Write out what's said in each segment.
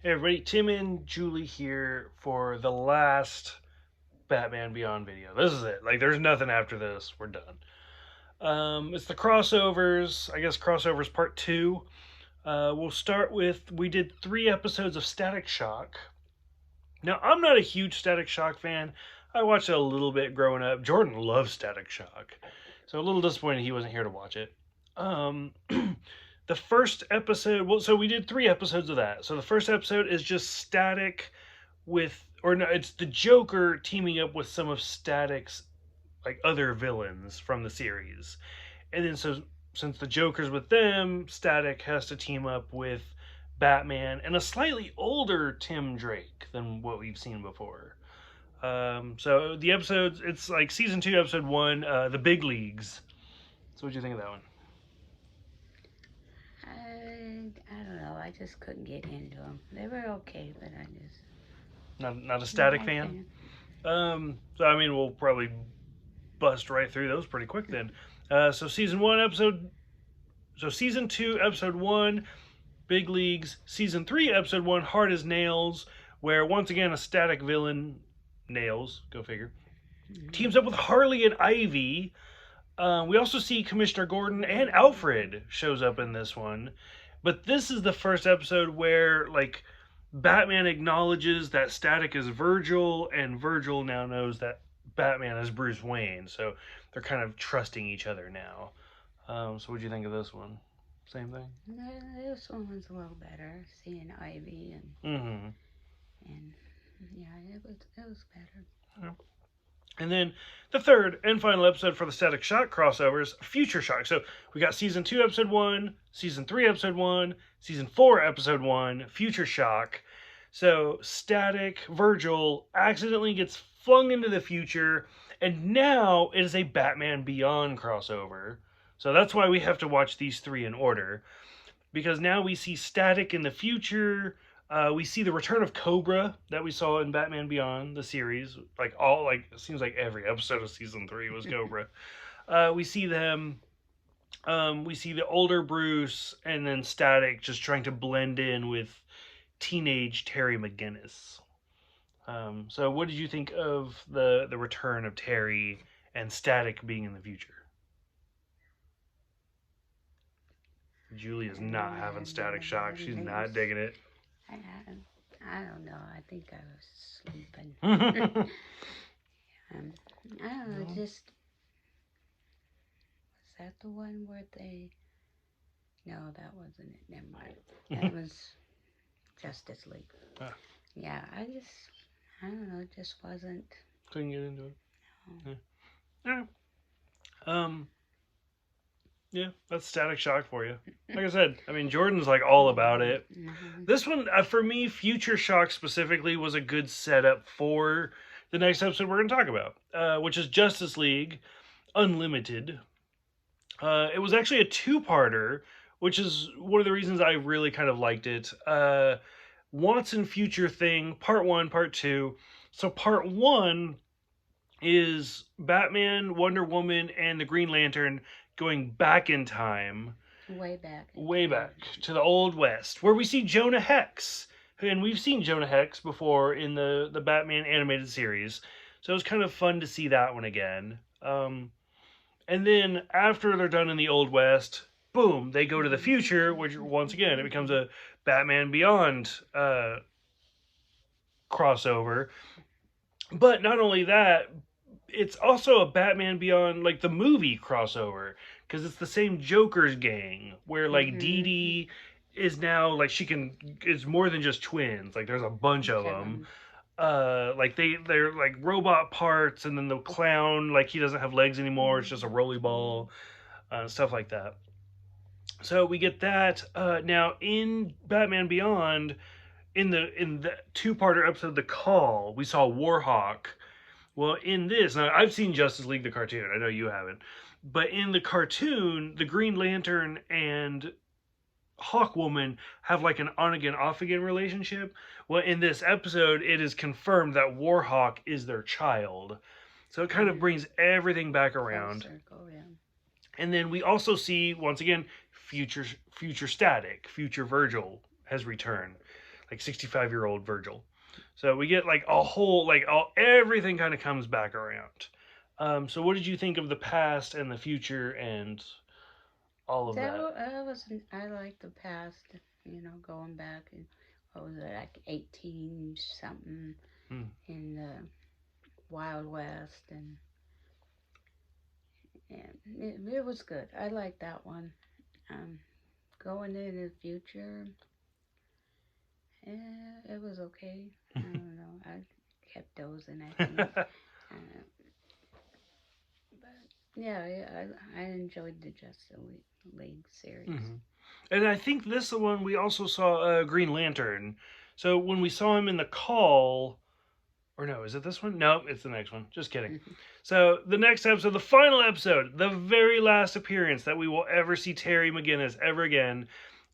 Hey everybody, Tim and Julie here for the last Batman Beyond video. This is it. Like, there's nothing after this. We're done. It's the crossovers. I guess crossovers part 2. We'll start with, we did 3 episodes of Static Shock. Now, I'm not a huge Static Shock fan. I watched it a little bit growing up. Jordan loves Static Shock. So a little disappointed he wasn't here to watch it. The first episode, well, so we did 3 episodes of that. So the first episode is just Static with, or no, it's the Joker teaming up with some of Static's like other villains from the series. And then so since the Joker's with them, Static has to team up with Batman and a slightly older Tim Drake than what we've seen before. So the episodes, it's like season 2, episode 1, The Big Leagues. So what'd you think of that one? I don't know. I just couldn't get into them. They were okay, but I just Not a Static fan. So I mean, we'll probably bust right through those pretty quick then. So season 2, episode 1, Big Leagues. Season 3, episode 1, Hard as Nails, where once again a Static villain, Nails, go figure, teams up with Harley and Ivy. We also see Commissioner Gordon and Alfred shows up in this one. But this is the first episode where, like, Batman acknowledges that Static is Virgil, and Virgil now knows that Batman is Bruce Wayne. So they're kind of trusting each other now. So what'd you think of this one? Same thing? This one was a little better. Seeing Ivy Mm-hmm. and yeah, it was better. Yeah. And then the third and final episode for the Static Shock crossovers, Future Shock. So we got season 2, episode 1, season 3, episode 1, season 4, episode 1, Future Shock. So Static, Virgil, accidentally gets flung into the future, and now it is a Batman Beyond crossover. So that's why we have to watch these 3 in order. Because now we see Static in the future. We see the return of Cobra that we saw in Batman Beyond, the series. It seems like every episode of season 3 was Cobra. We see them. We see the older Bruce, and then Static just trying to blend in with teenage Terry McGinnis. So what did you think of the return of Terry and Static being in the future? Julie is not having Static Shock. She's not digging it. I don't know. I think I was sleeping. I don't know. Just was that the one where they? No, that wasn't it. Never mind. That was Justice League. Yeah, I don't know. It just wasn't. Couldn't get into it. No. Yeah. Yeah, that's Static Shock for you. Like I said, I mean, Jordan's like all about it. Mm-hmm. This one, for me, Future Shock specifically was a good setup for the next episode we're going to talk about, which is Justice League Unlimited. It was actually a 2-parter, which is one of the reasons I really kind of liked it. Watson Future Thing, Part 1, Part 2. So Part 1 is Batman, Wonder Woman, and the Green Lantern going back in time. Way back To the Old West, where we see Jonah Hex. And we've seen Jonah Hex before in the Batman animated series. So it was kind of fun to see that one again. And then after they're done in the Old West, boom, they go to the future, which once again, it becomes a Batman Beyond crossover. But not only that, it's also a Batman Beyond, like, the movie crossover, because it's the same Joker's gang, where, like, Dee Dee is now, like, it's more than just twins, like, there's a bunch of them. Like, they're, like, robot parts, and then the clown, like, he doesn't have legs anymore, it's just a rolly ball, stuff like that. So we get that. Now, in Batman Beyond, in the 2-parter episode, The Call, we saw Warhawk. Well, in this, now I've seen Justice League the cartoon. I know you haven't. But in the cartoon, the Green Lantern and Hawkwoman have like an on-again, off-again relationship. Well, in this episode, it is confirmed that Warhawk is their child. So it kind of brings everything back around. Circle, yeah. And then we also see, once again, future Static, future Virgil has returned. like 65-year-old Virgil. So we get like a whole everything kind of comes back around. So what did you think of the past and the future and all of that? I like the past, going back and what was it, like 18 something Hmm. in the Wild West, and it was good. I like that one. Um, Going into the future, it was okay. I don't know. I kept dozing, I think. Uh, but yeah, I enjoyed the Justice League series. Hmm. And I think this the one we also saw Green Lantern. So when we saw him in the call, or no, is it this one? No, it's the next one. Just kidding. So the next episode, the final episode, the very last appearance that we will ever see Terry McGinnis ever again,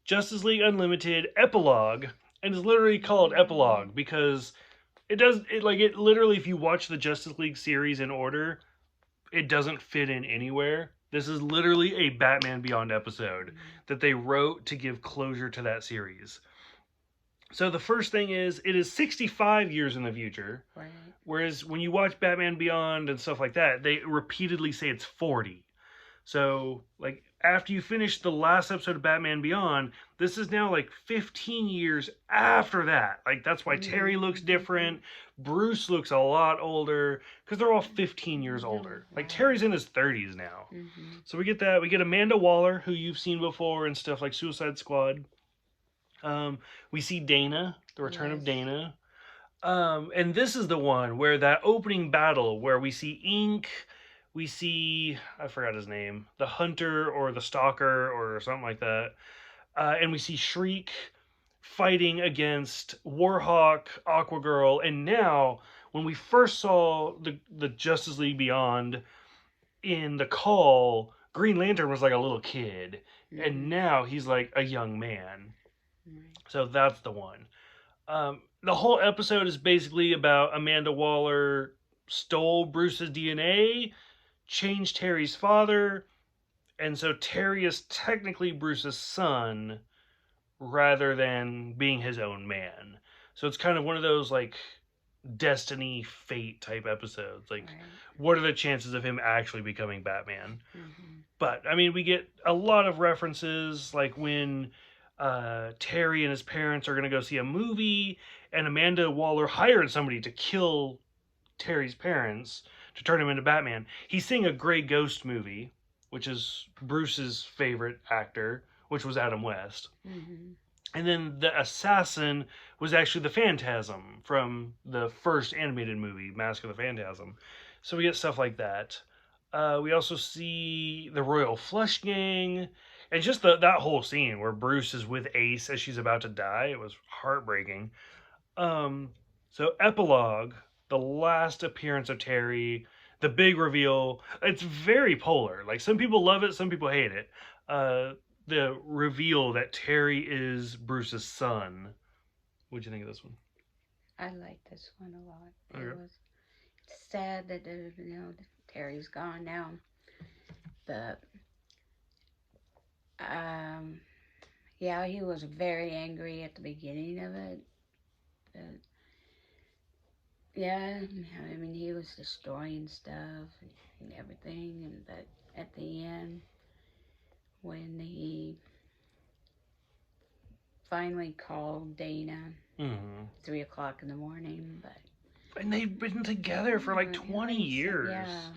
Justice League Unlimited Epilogue, and it's literally called Epilogue because it literally, if you watch the Justice League series in order, it doesn't fit in anywhere. This is literally a Batman Beyond episode that they wrote to give closure to that series. So the first thing is, it is 65 years in the future. Right. Whereas when you watch Batman Beyond and stuff like that, they repeatedly say it's 40. So, like, after you finish the last episode of Batman Beyond, this is now like 15 years after that. Like, that's why Terry looks different. Bruce looks a lot older because they're all 15 years older. Like, Terry's in his 30s now. So we get that. We get Amanda Waller, who you've seen before and stuff like Suicide Squad. We see Dana, the return of Dana. And this is the one where that opening battle where we see Ink, we see, I forgot his name, the Hunter or the Stalker or something like that. And we see Shriek fighting against Warhawk, Aquagirl, and now when we first saw the Justice League Beyond in the call, Green Lantern was like a little kid, and now he's like a young man. So that's the one. The whole episode is basically about Amanda Waller stole Bruce's DNA, changed Terry's father, and so Terry is technically Bruce's son rather than being his own man. So it's kind of one of those like destiny fate type episodes. Like, what are the chances of him actually becoming Batman? But I mean, we get a lot of references, like when Terry and his parents are going to go see a movie, and Amanda Waller hired somebody to kill Terry's parents to turn him into Batman. He's seeing a Grey Ghost movie, which is Bruce's favorite actor, which was Adam West. And then the assassin was actually the Phantasm from the first animated movie, Mask of the Phantasm. So we get stuff like that. We also see the Royal Flush Gang, and just that whole scene where Bruce is with Ace as she's about to die. It was heartbreaking. So Epilogue, the last appearance of Terry, the big reveal. It's very polar. Like, some people love it, some people hate it. The reveal that Terry is Bruce's son. What'd you think of this one? I like this one a lot. Okay. It was sad that Terry's gone now, but yeah, he was very angry at the beginning of it, but yeah, I mean, he was destroying stuff and everything, but at the end, when he finally called Dana, 3:00 in the morning, and they've been together for like 20 years. Yeah.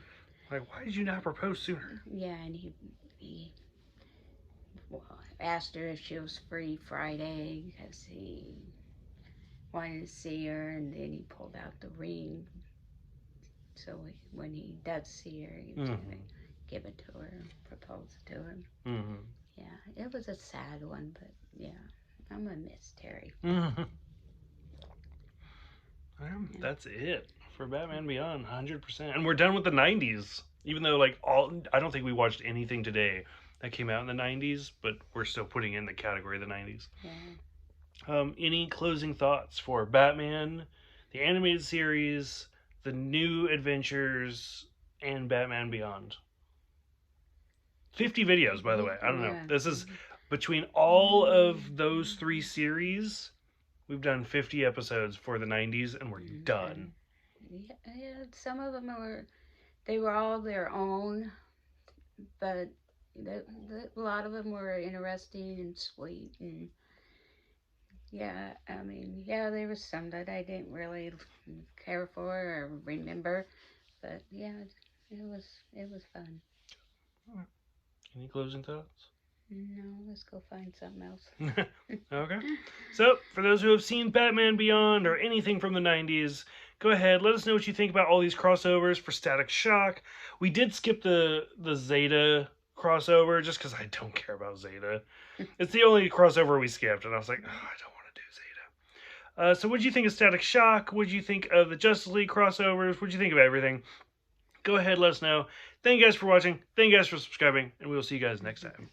Like, why did you not propose sooner? Yeah, and he asked her if she was free Friday because he wanted to see her, and then he pulled out the ring. So when he does see her, he was going to give it to her, propose it to her. Yeah, it was a sad one, but yeah, I'm going to miss Terry. That's it for Batman Beyond, 100%. And we're done with the 90s. Even though, I don't think we watched anything today that came out in the 90s, but we're still putting in the category of the 90s. Yeah. Any closing thoughts for Batman, the animated series, the new adventures, and Batman Beyond? 50 videos, by the way. I don't know. This is between all of those three series. We've done 50 episodes for the 90s, and we're done. Yeah, some of them they were all their own, but a lot of them were interesting and sweet, and yeah, I mean, yeah, there was some that I didn't really care for or remember, but yeah, it was fun. Any closing thoughts? No, let's go find something else. Okay. So, for those who have seen Batman Beyond or anything from the 90s, go ahead, let us know what you think about all these crossovers for Static Shock. We did skip the Zeta crossover just because I don't care about Zeta. It's the only crossover we skipped, and I was like, oh, I don't want to do Zeta. So, what did you think of Static Shock? What did you think of the Justice League crossovers? What did you think of everything? Go ahead, let us know. Thank you guys for watching. Thank you guys for subscribing, and we will see you guys next time.